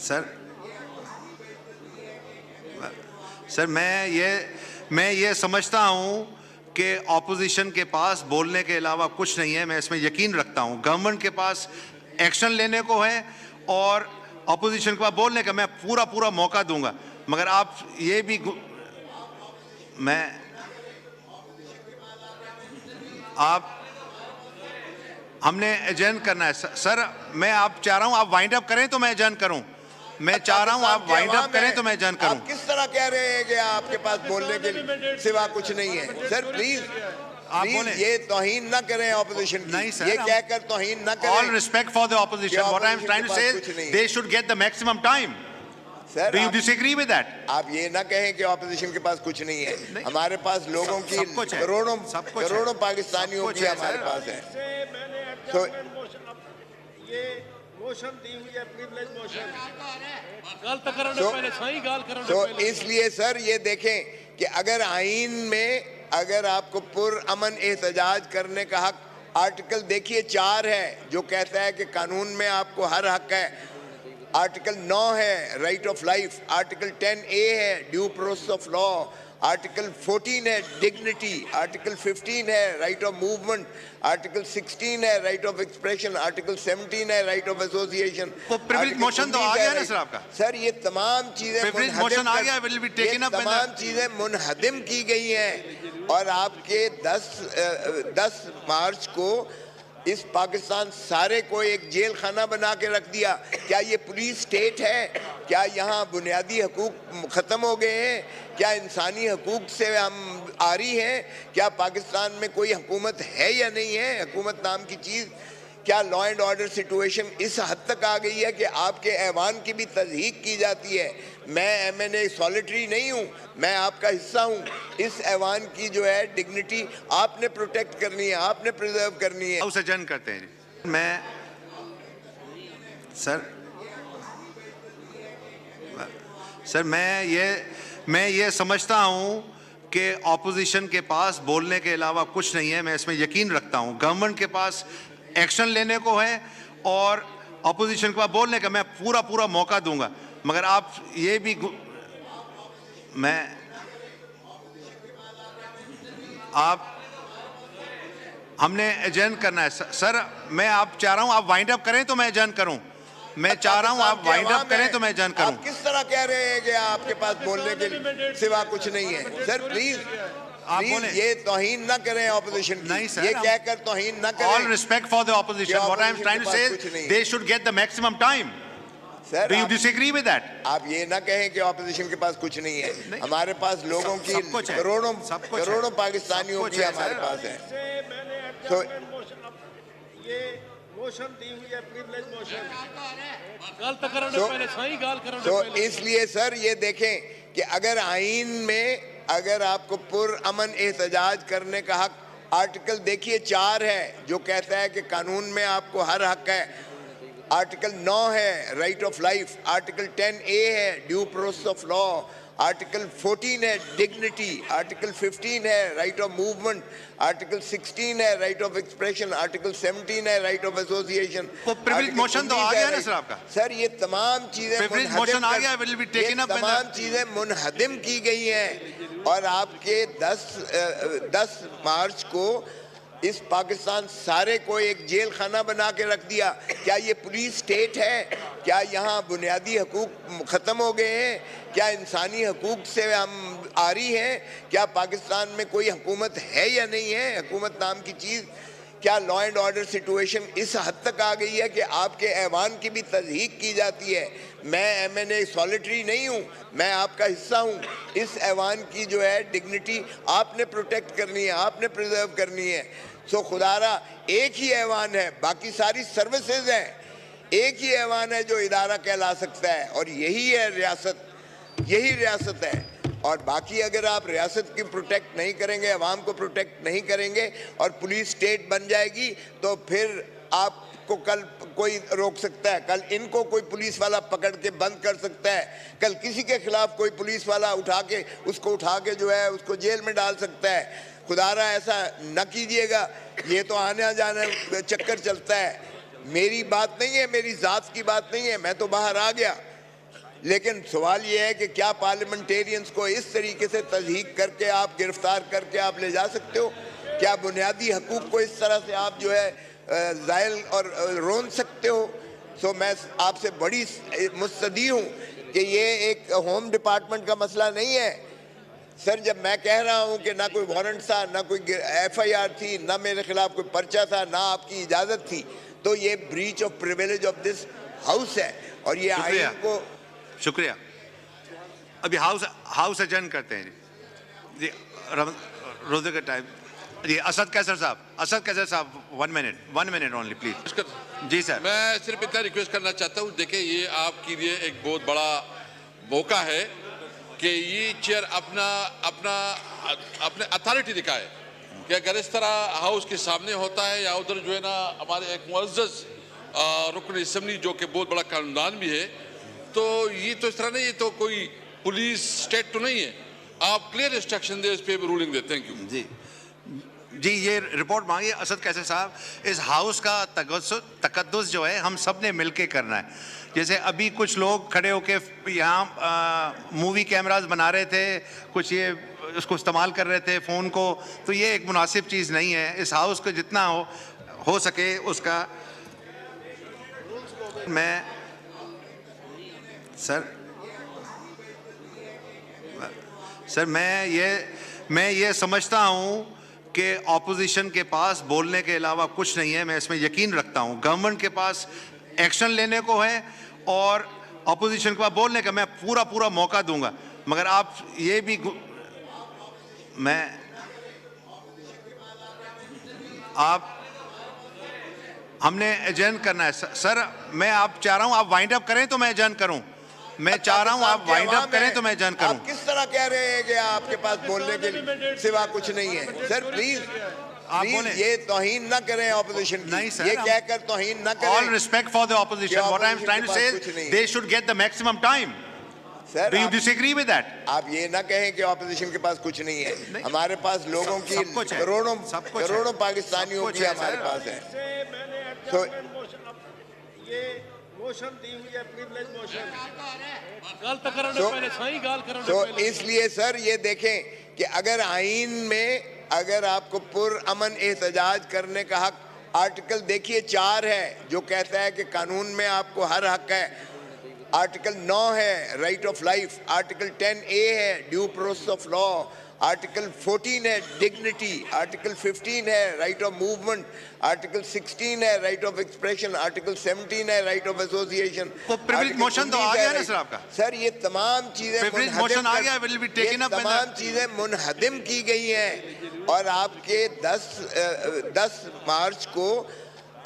Sir sir मैं ये समझता हूं कि ऑपोजिशन के पास बोलने के अलावा कुछ नहीं है। मैं इसमें यकीन रखता हूं गवर्नमेंट के पास एक्शन लेने को है और ऑपोजिशन के पास बोलने का मैं पूरा मौका दूंगा। मगर आप ये भी हमने एजेंड करना है सर। मैं आप चाह रहा हूं आप वाइंड अप करें तो मैं एजेंड करूं। मैं चाह रहा हूं आप वाइंड अप करें तो मैं एजेंड करूं। आप किस तरह कह रहे हैं कि आपके पास बोलने के सिवा कुछ नहीं है? सर प्लीज आप बोलें। ये तौहीन ना करें ऑपोजिशन की। नहीं सर, ये कहकर तौहीन ना करें। All respect for the opposition. What I am trying to say is they should get the maximum time. Sir Do you disagree with that? आप ये ना कहें कि ऑपोजिशन के पास कुछ नहीं है। हमारे पास लोगों की करोड़ों पाकिस्तानियों की हमारे पास है। तो ये मोशन दी हुई है प्रिविलेज मोशन। तो इसलिए सर ये देखें कि अगर आईन में अगर आपको पुरअमन एहतजाज करने का हक, आर्टिकल देखिए 4 है जो कहता है कि कानून में आपको हर हक है। आर्टिकल 9 है right of life, article 10A है due process of law, article 14 है डिग्निटी, आर्टिकल 15 है राइट ऑफ मूवमेंट, आर्टिकल 16 है राइट ऑफ एक्सप्रेशन, आर्टिकल 17 है राइट ऑफ एसोसिएशन। तो प्रिविलेज मोशन तो आ गया ना सर आपका। सर ये तमाम चीजें प्रिविलेज मोशन आ गया, will be taken up। तमाम चीजें मुनहदिम की गई हैं और आपके 10 मार्च को इस पाकिस्तान सारे को एक जेल खाना बना के रख दिया। क्या ये पुलिस स्टेट है? क्या यहाँ बुनियादी हकूक ख़त्म हो गए हैं? क्या इंसानी हकूक से हम आरी हैं? क्या पाकिस्तान में कोई हुकूमत है या नहीं है? हुकूमत नाम की चीज़, क्या लॉ एंड ऑर्डर सिचुएशन इस हद तक आ गई है कि आपके ऐवान की भी तज़हीक की जाती है? मैं MNA सॉलिटरी नहीं हूँ, मैं आपका हिस्सा हूँ। इस ऐवान की जो है डिग्निटी आपने प्रोटेक्ट करनी है, आपने प्रिजर्व करनी है। उसे जन करते हैं। मैं ये समझता हूं कि ऑपोजिशन के पास बोलने के अलावा कुछ नहीं है। मैं इसमें यकीन रखता हूं गवर्नमेंट के पास एक्शन लेने को है और ऑपोजिशन के पास बोलने का मैं पूरा मौका दूंगा। मगर आप ये भी हमने एजेंड करना है सर। मैं आप चाह रहा हूं आप वाइंड अप करें तो मैं एजेंड करूं। मैं चाह रहा हूं आप वाइंड अप करें तो मैं एजेंड करूं। आप किस तरह कह रहे हैं कि आपके पास बोलने के सिवा कुछ नहीं है? सर प्लीज आप बोलें। ये तौहीन ना करें ऑपोजिशन की। नहीं सर, ये कहकर तौहीन ना करें। All respect for the opposition. What I am trying to say is they should get the maximum time. Sir Do you disagree with that? आप ये ना कहें कि ऑपोजिशन के पास कुछ नहीं है। हमारे पास लोगों की करोड़ों पाकिस्तानियों की हमारे पास है। तो ये मोशन दी हुई है प्रिविलेज मोशन। तो इसलिए सर ये देखें कि अगर आईन में अगर आपको पुरअमन एहतजाज करने का हक, आर्टिकल देखिए 4 है जो कहता है कि कानून में आपको हर हक है। आर्टिकल 9 है right of life, article 10A है due process of law, article 14 है डिग्निटी, आर्टिकल 15 है राइट ऑफ मूवमेंट, आर्टिकल 16 है राइट ऑफ एक्सप्रेशन, आर्टिकल 17 है राइट ऑफ एसोसिएशन। तो प्रिविलेज मोशन तो आ गया ना सर आपका। सर ये तमाम चीजें तमाम चीजें मुनहदिम की गई हैं और आपके 10 मार्च को इस पाकिस्तान सारे को एक जेल खाना बना के रख दिया। क्या ये पुलिस स्टेट है? क्या यहाँ बुनियादी हकूक ख़त्म हो गए हैं? क्या इंसानी हकूक से हम आरी हैं? क्या पाकिस्तान में कोई हुकूमत है या नहीं है? हुकूमत नाम की चीज़, क्या लॉ एंड ऑर्डर सिचुएशन इस हद तक आ गई है कि आपके ऐवान की भी तज़हीक की जाती है? मैं MNA सॉलिटरी नहीं हूँ, मैं आपका हिस्सा हूँ। इस ऐवान की जो है डिग्निटी आपने प्रोटेक्ट करनी है, आपने प्रिजर्व करनी है। सो खुदारा एक ही ऐवान है, बाकी सारी सर्विसेज हैं। एक ही ऐवान है जो इदारा कहला सकता है और यही है रियासत, यही रियासत है। और बाकी अगर आप रियासत की प्रोटेक्ट नहीं करेंगे, अवाम को प्रोटेक्ट नहीं करेंगे और पुलिस स्टेट बन जाएगी तो फिर आपको कल कोई रोक सकता है, कल इनको कोई पुलिस वाला पकड़ के बंद कर सकता है, कल किसी के खिलाफ कोई पुलिस वाला उठा के जो है उसको जेल में डाल सकता है। खुदारा ऐसा न कीजिएगा, ये तो आने जाने चक्कर चलता है। मेरी बात नहीं है, मेरी ज़ात की बात नहीं है, मैं तो बाहर आ गया। लेकिन सवाल ये है कि क्या पार्लियामेंटेरियंस को इस तरीके से तज़हीक करके आप गिरफ्तार करके आप ले जा सकते हो? क्या बुनियादी हकूक़ को इस तरह से आप जो है ज़ायल और रोन सकते हो? सो मैं आपसे बड़ी मुस्तदी हूँ कि ये एक होम डिपार्टमेंट का मसला नहीं है। सर, जब मैं कह रहा हूँ कि ना कोई वारंट था, ना कोई FIR थी, ना मेरे खिलाफ कोई पर्चा था, ना आपकी इजाज़त थी, तो ये breach of privilege of this house है और ये आइन को। शुक्रिया। अभी हाउस एडजर्न करते हैं जी। रोजे का टाइम जी। असद कैसर साहब 1 मिनट ओनली प्लीज। जी सर। मैं सिर्फ इतना रिक्वेस्ट करना चाहता हूँ, देखिए ये आपके लिए एक बहुत बड़ा मौका है कि ये चेयर अपने अथॉरिटी दिखाए कि अगर इस तरह हाउस के सामने होता है या उधर जो है ना हमारे एक मुअज़्ज़ज़ रुकन असम्बली जो कि बहुत बड़ा कानूनदान भी है, तो ये तो इस तरह नहीं, ये तो कोई पुलिस स्टेट तो नहीं है। आप क्लियर इंस्ट्रक्शन दे, इस पे रूलिंग दे। थैंक यू जी। ये रिपोर्ट मांगी असद कैसर साहब। इस हाउस का तकद्दुस जो है हम सब ने मिलके करना है। जैसे अभी कुछ लोग खड़े होके यहाँ मूवी कैमरास बना रहे थे, कुछ ये उसको इस्तेमाल कर रहे थे फ़ोन को, तो ये एक मुनासिब चीज़ नहीं है। इस हाउस को जितना हो सके उसका मैं सर मैं ये समझता हूँ कि ऑपोजिशन के पास बोलने के अलावा कुछ नहीं है। मैं इसमें यकीन रखता हूँ। गवर्नमेंट के पास एक्शन लेने को है और ऑपोजिशन के पास बोलने का मैं पूरा मौका दूंगा। मगर आप ये भी हमने एजेंट करना है सर। मैं आप चाह रहा हूँ आप वाइंड अप करें तो मैं एजेंट करूँ। मैं चाह रहा हूँ आप वाइंड अप करें तो मैं एजेंट करूँ। आप किस तरह कह रहे हैं कि आपके पास बोलने के सिवा कुछ नहीं है? सर प्लीज आप बोलें। ये तौहीन ना करें ऑपोजिशन की। नहीं सर, ये कहकर तौहीन ना करें। All respect for the opposition. What I am trying to say is they should get the maximum time. Sir, Do you disagree with that? आप ये ना कहें कि ऑपोजिशन के पास कुछ नहीं है। हमारे पास लोगों की करोड़ों पाकिस्तानियों की हमारे पास है। तो ये मोशन दी हुई है, प्रिविलेज मोशन। तो इसलिए सर ये देखें कि अगर आइन में अगर आपको पुरअमन एहतजाज करने का हक, आर्टिकल देखिए 4 है जो कहता है कि कानून में आपको हर हक है। आर्टिकल 9 है right of life. Article 10A है due process of law. Article 14 है डिग्निटी। आर्टिकल 15 है राइट ऑफ मूवमेंट। आर्टिकल 16 है राइट ऑफ एक्सप्रेशन। आर्टिकल 17 है राइट ऑफ एसोसिएशन। तो प्रिविलेज मोशन तो आ गया ना सर आपका। सर ये तमाम चीजें प्रिविलेज मोशन आ गया, will be taken up। तमाम चीजें मुनहदिम की गई हैं और आपके 10 मार्च को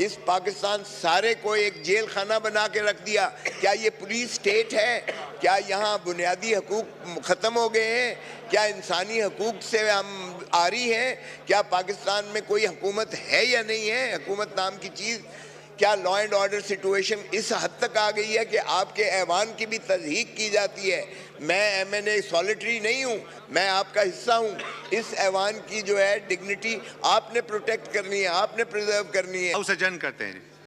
इस पाकिस्तान सारे को एक जेल खाना बना के रख दिया। क्या ये पुलिस स्टेट है? क्या यहाँ बुनियादी हकूक़ ख़त्म हो गए हैं? क्या इंसानी हकूक़ से हम आरी हैं? क्या पाकिस्तान में कोई हुकूमत है या नहीं है? हुकूमत नाम की चीज़, क्या लॉ एंड ऑर्डर सिचुएशन इस हद तक आ गई है कि आपके ऐवान की भी तज़हीक की जाती है? मैं MNA सॉलिटरी नहीं हूँ, मैं आपका हिस्सा हूँ। इस ऐवान की जो है डिग्निटी आपने प्रोटेक्ट करनी है, आपने प्रिजर्व करनी है। हाउस एडजर्न करते हैं।